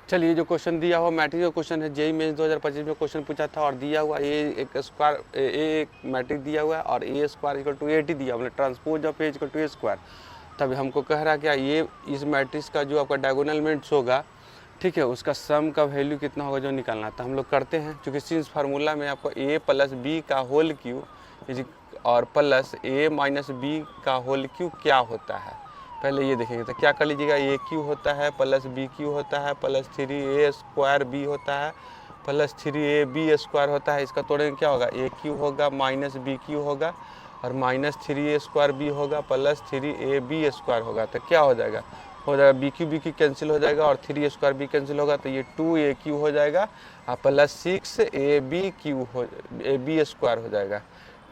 चलिए, जो क्वेश्चन दिया हुआ मैट्रिक्स का क्वेश्चन है, जेई मेंस 2025 में क्वेश्चन पूछा था और दिया हुआ ए एक स्क्वायर एक मैट्रिक्स दिया हुआ है और ए स्क्वायर इक्वल टू 80 दिया, मतलब transpose of A equal to A square. तब हमको कह रहा है क्या, ये इस मैट्रिक्स का जो आपका डायगोनल एलिमेंट्स होगा, ठीक है, उसका सम का वैल्यू कितना होगा जो निकालना है। तो हम लोग करते हैं, क्योंकि सिंस फार्मूला में आपको ए प्लस बी का होल क्यू और प्लस ए माइनस बी का होल क्यू क्या होता है, पहले ये देखेंगे। तो क्या कर लीजिएगा, ए क्यू होता है प्लस बी क्यू होता है प्लस 3a स्क्वायर बी होता है प्लस 3a बी स्क्वायर होता है। इसका तोड़ेंगे क्या होगा, ए क्यू होगा माइनस बी क्यू होगा और माइनस 3a स्क्वायर बी होगा प्लस 3a बी स्क्वायर होगा। तो क्या हो जाएगा बी क्यू कैंसिल हो जाएगा और 3 स्क्वायर बी कैंसिल होगा, तो ये 2a क्यू हो जाएगा और प्लस 6ab बी स्क्वायर हो जाएगा।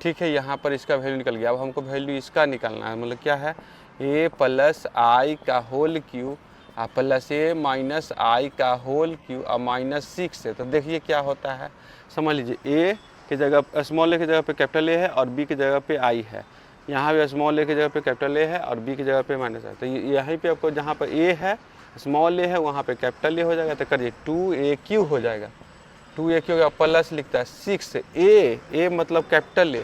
ठीक है, यहाँ पर इसका वैल्यू निकल गया। अब हमको वैल्यू इसका निकालना है, मतलब क्या है, ए प्लस आई का होल क्यू प्लस ए माइनस आई का होल क्यू और माइनस 6 है। तो देखिए क्या होता है, समझ लीजिए, ए की जगह स्मॉल ए की जगह पे कैपिटल ए है और बी की जगह पे आई है। यहाँ भी स्मॉल ए की जगह पे कैपिटल ए है और बी की जगह पे माइनस है। तो यहीं पे आपको जहाँ पर ए है स्मॉल ए है वहाँ पे कैपिटल ए हो जाएगा। तो करिए 2a क्यू हो जाएगा, 2a क्यू प्लस लिखता है 6 ए मतलब कैपिटल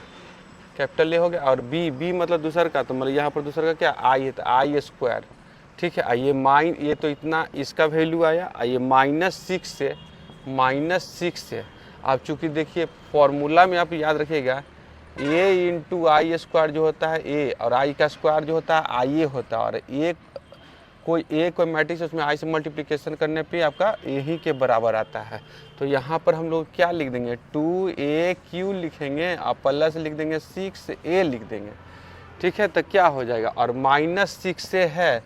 ए हो गया और बी मतलब दूसर का, तो मतलब यहाँ पर दूसर का क्या आई है, तो आई स्क्वायर। ठीक है, ये तो इतना इसका वैल्यू आया, ये -6 से आप चूँकि देखिए फॉर्मूला में आप याद रखिएगा ए इंटू आई स्क्वायर जो होता है ए और आई का स्क्वायर जो होता है आई ए होता है, और कोई मैट्रिक्स उसमें आई से मल्टीप्लिकेशन करने पे आपका यही के बराबर आता है। तो यहाँ पर हम लोग क्या लिख देंगे, 2a क्यू लिखेंगे और प्लस लिख देंगे 6a लिख देंगे। ठीक है, तो क्या हो जाएगा, और -6 से है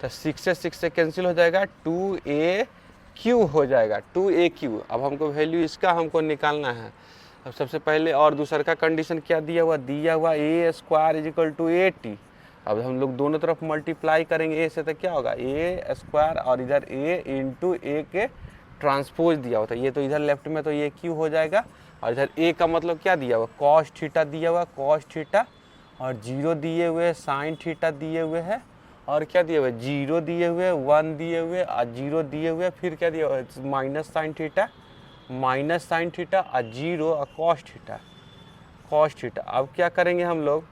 तो 6 से कैंसिल हो जाएगा, 2a क्यू हो जाएगा, 2a क्यू। अब हमको वैल्यू इसका हमको निकालना है। अब सबसे पहले और दूसरा का कंडीशन क्या दिया हुआ ए स्क्वायर इज इक्वल टू 80। अब हम लोग दोनों तरफ मल्टीप्लाई करेंगे ए से, तो क्या होगा ए स्क्वायर और इधर ए इंटू ए के ट्रांसपोज दिया होता है, ये तो इधर लेफ्ट में तो ये क्यू हो जाएगा और इधर ए का मतलब क्या दिया हुआ, कॉस थीटा दिया हुआ, कॉस थीटा और 0 दिए हुए, साइन थीटा दिए हुए है और क्या दिए हुए, 0 दिए हुए, 1 दिए हुए और 0 दिए हुए, फिर क्या दिया हुआ माइनस साइन थीटा और 0 और कॉस थीटा। अब क्या करेंगे हम लोग,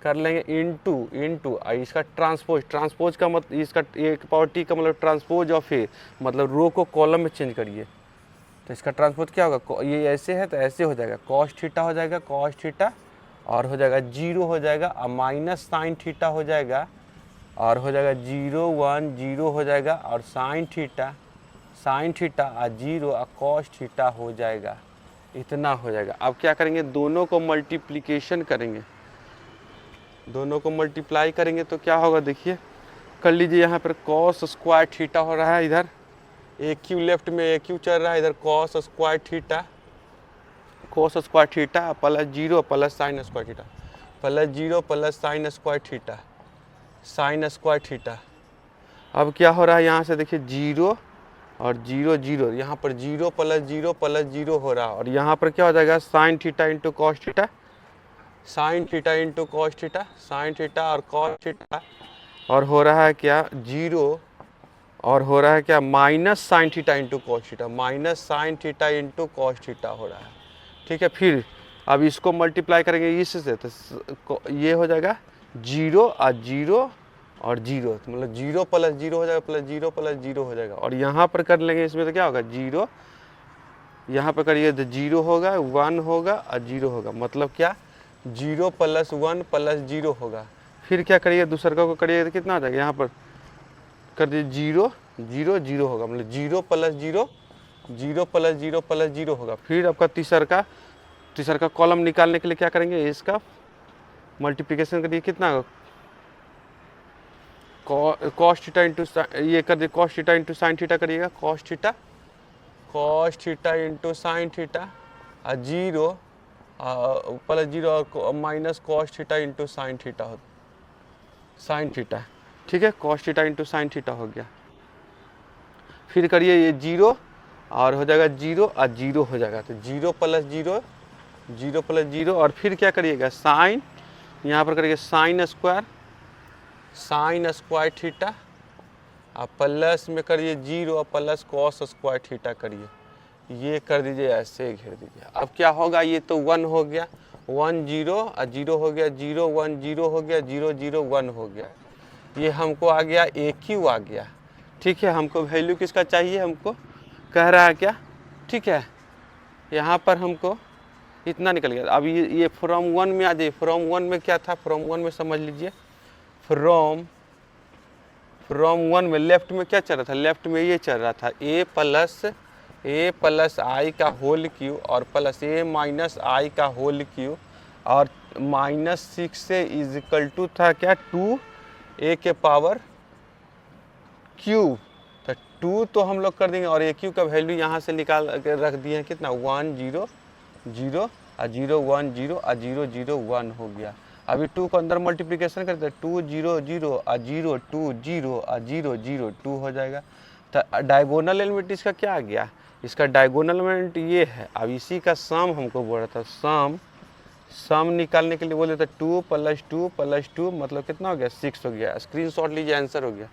कर लेंगे इंटू इसका ट्रांसपोज का मतलब इसका एक पावर टी का मतलब ट्रांसपोज ऑफ ए, मतलब रो को कॉलम में चेंज करिए। तो इसका ट्रांसपोज क्या होगा, ये ऐसे है तो ऐसे हो जाएगा, कॉस थीटा हो जाएगा, कॉस थीटा और हो जाएगा 0 हो जाएगा और माइनस साइन थीटा हो जाएगा और हो जाएगा 0 1 0 हो जाएगा और साइन थीटा और 0 और कॉस थीटा हो जाएगा, इतना हो जाएगा। अब क्या करेंगे, दोनों को मल्टीप्लिकेशन करेंगे, दोनों को मल्टीप्लाई करेंगे तो क्या होगा, देखिए कर लीजिए, यहाँ पर कॉस स्क्वायर थीटा हो रहा है, इधर ए क्यू लेफ्ट में ए क्यू चल रहा है, इधर cos square theta plus 0 plus sine square theta plus 0 plus sine square theta. अब क्या हो रहा है, यहाँ से देखिए 0 और 0 0, यहाँ पर 0 प्लस 0 हो रहा है और यहाँ पर क्या हो जाएगा sine theta into cos theta, sign theta और कॉस थीटा और हो रहा है क्या 0 और हो रहा है क्या minus sine theta into cos theta हो रहा है। ठीक है, फिर अब इसको मल्टीप्लाई करेंगे इससे, तो ये हो जाएगा 0 और 0 और 0, मतलब 0 प्लस 0 हो जाएगा प्लस 0 प्लस 0 हो जाएगा। और यहाँ पर कर लेंगे इसमें तो क्या होगा 0, यहाँ पर करिए तो 0 होगा 1 होगा और 0 होगा, मतलब क्या 0 प्लस 1 प्लस 0 होगा। फिर क्या करिए दूसरा को करिए तो कितना हो जाएगा, यहाँ पर कर दीजिए 0 0 0 होगा, मतलब 0 प्लस 0 प्लस 0 प्लस 0 होगा। फिर आपका तीसरा का कॉलम निकालने के लिए क्या करेंगे, इसका मल्टीप्लिकेशन करिए, कितना होगा कॉस थीटा इंटू ये कर दिए cos theta into sine theta करिएगा, cos theta into sine theta और 0 प्लस 0 और minus cos theta into sine theta. ठीक है, cos theta into sine theta हो गया। फिर करिए ये 0 और हो जाएगा 0 और 0 हो जाएगा, तो 0 प्लस 0 और फिर क्या करिएगा साइन, यहाँ पर करिएगा साइन स्क्वायर आप प्लस में करिए 0 और प्लस कॉस स्क्वायर थीटा करिए, ये कर दीजिए, ऐसे घेर दीजिए। अब क्या होगा, ये तो 1 हो गया, 1 0 और 0 हो गया, 0 1 0 हो गया, 0 0 1 हो गया। ये हमको आ गया AQ आ गया। ठीक है, हमको वैल्यू किसका चाहिए, हमको कह रहा है क्या, ठीक है। यहाँ पर हमको इतना निकल गया। अब ये फ्रॉम 1 में आ जाइए। फ्रॉम 1 में क्या था, फ्रॉम 1 में समझ लीजिए, फ्रॉम 1 में लेफ्ट में क्या चल रहा था, लेफ्ट में ये चल रहा था a प्लस आई का होल क्यू और प्लस a माइनस आई का होल क्यू और -6 से इज इक्वल टू था क्या 2a के पावर क्यू। तो 2 तो हम लोग कर देंगे और AQ का वैल्यू यहाँ से निकाल के रख दिए हैं कितना, 1 0 0 और 0 1 0 और 0 0 1 हो गया। अभी 2 को अंदर मल्टीप्लिकेशन करते हैं, 2 0 0 और 0 2 0 और 0 0 2 हो जाएगा। तो डायगोनल एलिमेंट इसका क्या आ गया, इसका डायगोनल एलिमेंट ये है। अब इसी का सम हमको बोल रहा था, सम निकालने के लिए बोले तो 2 + 2 + 2 मतलब कितना हो गया, 6 हो गया। स्क्रीनशॉट लीजिए, आंसर हो गया।